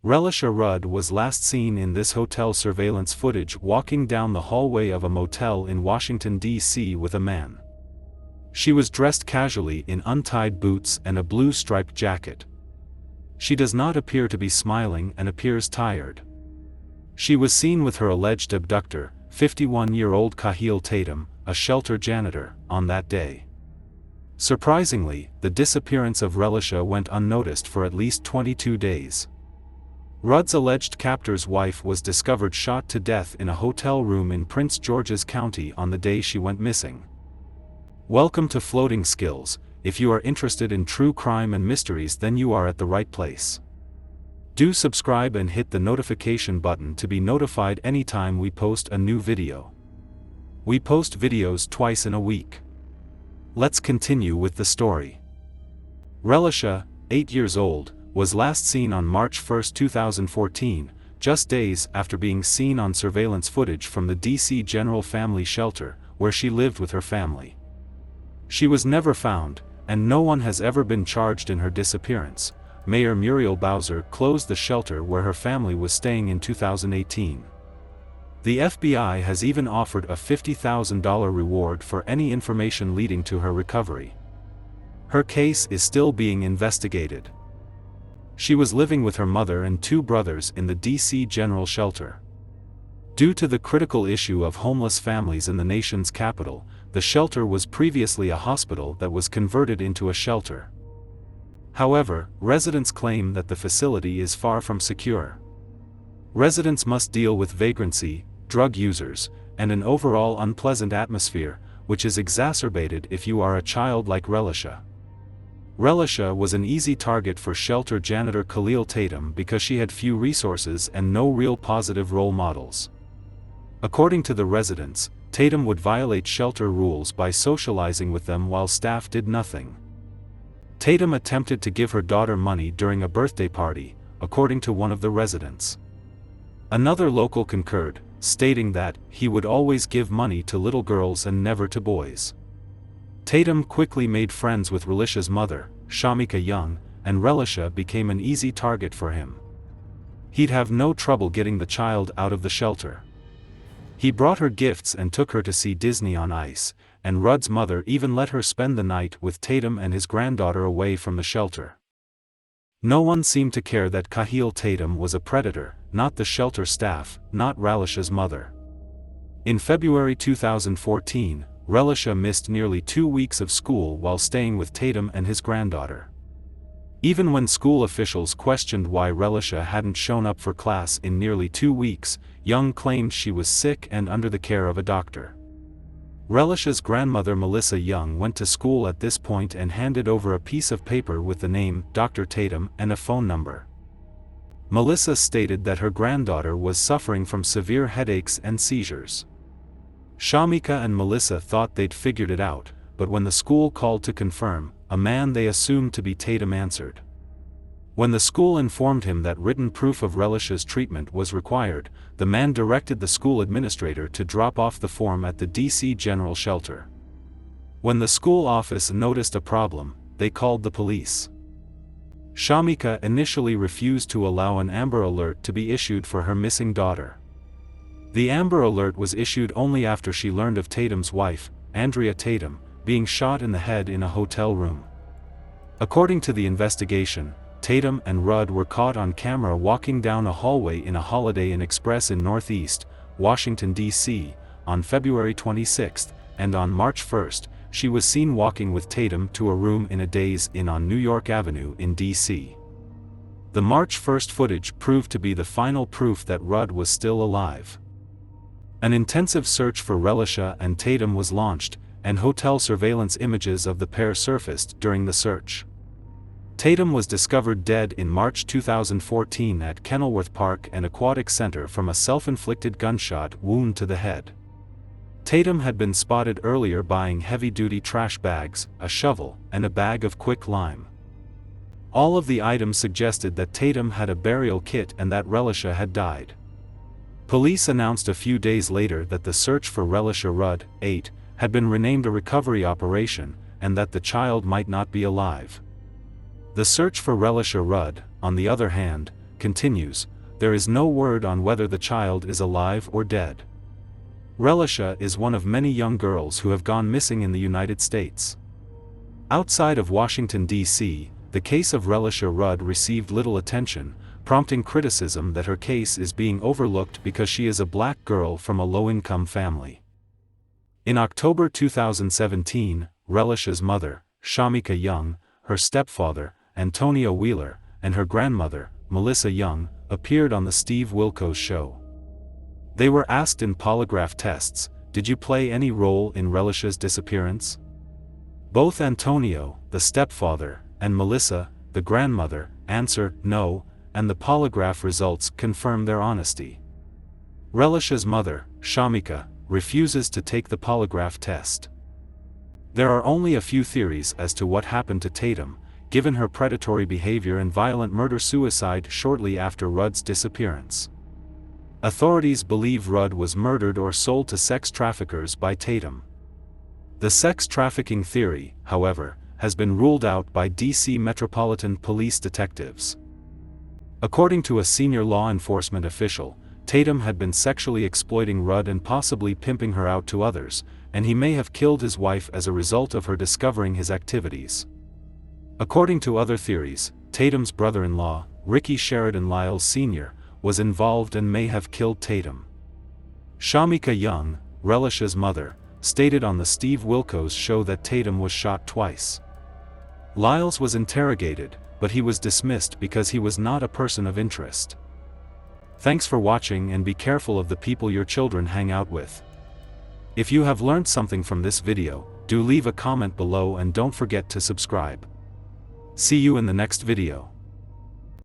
Relisha Rudd was last seen in this hotel surveillance footage walking down the hallway of a motel in Washington, D.C. with a man. She was dressed casually in untied boots and a blue striped jacket. She does not appear to be smiling and appears tired. She was seen with her alleged abductor, 51-year-old Kahil Tatum, a shelter janitor, on that day. Surprisingly, the disappearance of Relisha went unnoticed for at least 22 days. Rudd's alleged captor's wife was discovered shot to death in a hotel room in Prince George's County on the day she went missing. Welcome to Floating Skills. If you are interested in true crime and mysteries, then you are at the right place. Do subscribe and hit the notification button to be notified anytime we post a new video. We post videos twice in a week. Let's continue with the story. Relisha, 8 years old, was last seen on March 1, 2014, just days after being seen on surveillance footage from the D.C. General Family Shelter, where she lived with her family. She was never found, and no one has ever been charged in her disappearance. Mayor Muriel Bowser closed the shelter where her family was staying in 2018. The FBI has even offered a $50,000 reward for any information leading to her recovery. Her case is still being investigated. She was living with her mother and 2 brothers in the D.C. General Shelter. Due to the critical issue of homeless families in the nation's capital, the shelter was previously a hospital that was converted into a shelter. However, residents claim that the facility is far from secure. Residents must deal with vagrancy, drug users, and an overall unpleasant atmosphere, which is exacerbated if you are a child like Relisha. Relisha was an easy target for shelter janitor Kahil Tatum because she had few resources and no real positive role models. According to the residents, Tatum would violate shelter rules by socializing with them while staff did nothing. Tatum attempted to give her daughter money during a birthday party, according to one of the residents. Another local concurred, stating that he would always give money to little girls and never to boys. Tatum quickly made friends with Relisha's mother, Shamika Young, and Relisha became an easy target for him. He'd have no trouble getting the child out of the shelter. He brought her gifts and took her to see Disney on Ice, and Rudd's mother even let her spend the night with Tatum and his granddaughter away from the shelter. No one seemed to care that Kahil Tatum was a predator, not the shelter staff, not Relisha's mother. In February 2014, Relisha missed nearly 2 weeks of school while staying with Tatum and his granddaughter. Even when school officials questioned why Relisha hadn't shown up for class in nearly 2 weeks, Young claimed she was sick and under the care of a doctor. Relisha's grandmother Melissa Young went to school at this point and handed over a piece of paper with the name Dr. Tatum and a phone number. Melissa stated that her granddaughter was suffering from severe headaches and seizures. Shamika and Melissa thought they'd figured it out, but when the school called to confirm, a man they assumed to be Tatum answered. When the school informed him that written proof of Relisha's treatment was required, the man directed the school administrator to drop off the form at the D.C. General Shelter. When the school office noticed a problem, they called the police. Shamika initially refused to allow an Amber Alert to be issued for her missing daughter. The Amber Alert was issued only after she learned of Tatum's wife, Andrea Tatum, being shot in the head in a hotel room. According to the investigation, Tatum and Rudd were caught on camera walking down a hallway in a Holiday Inn Express in Northeast Washington, D.C., on February 26, and on March 1, she was seen walking with Tatum to a room in a Days Inn on New York Avenue in D.C. The March 1 footage proved to be the final proof that Rudd was still alive. An intensive search for Relisha and Tatum was launched, and hotel surveillance images of the pair surfaced during the search. Tatum was discovered dead in March 2014 at Kenilworth Park and Aquatic Center from a self-inflicted gunshot wound to the head. Tatum had been spotted earlier buying heavy-duty trash bags, a shovel, and a bag of quick lime. All of the items suggested that Tatum had a burial kit and that Relisha had died. Police announced a few days later that the search for Relisha Rudd, 8, had been renamed a recovery operation, and that the child might not be alive. The search for Relisha Rudd, on the other hand, continues, there is no word on whether the child is alive or dead. Relisha is one of many young girls who have gone missing in the United States. Outside of Washington, D.C., the case of Relisha Rudd received little attention, prompting criticism that her case is being overlooked because she is a black girl from a low-income family. In October 2017, Relisha's mother, Shamika Young, her stepfather, Antonio Wheeler, and her grandmother, Melissa Young, appeared on the Steve Wilkos Show. They were asked in polygraph tests, "Did you play any role in Relisha's disappearance?" Both Antonio, the stepfather, and Melissa, the grandmother, answered no, and the polygraph results confirm their honesty. Relisha's mother, Shamika, refuses to take the polygraph test. There are only a few theories as to what happened to Tatum, given her predatory behavior and violent murder-suicide shortly after Rudd's disappearance. Authorities believe Rudd was murdered or sold to sex traffickers by Tatum. The sex trafficking theory, however, has been ruled out by D.C. Metropolitan Police detectives. According to a senior law enforcement official, Tatum had been sexually exploiting Rudd and possibly pimping her out to others, and he may have killed his wife as a result of her discovering his activities. According to other theories, Tatum's brother-in-law, Ricky Sheridan Lyles Sr., was involved and may have killed Tatum. Shamika Young, Relisha's mother, stated on the Steve Wilkos Show that Tatum was shot twice. Lyles was interrogated, but he was dismissed because he was not a person of interest. Thanks for watching, and be careful of the people your children hang out with. If you have learned something from this video, do leave a comment below and don't forget to subscribe. See you in the next video.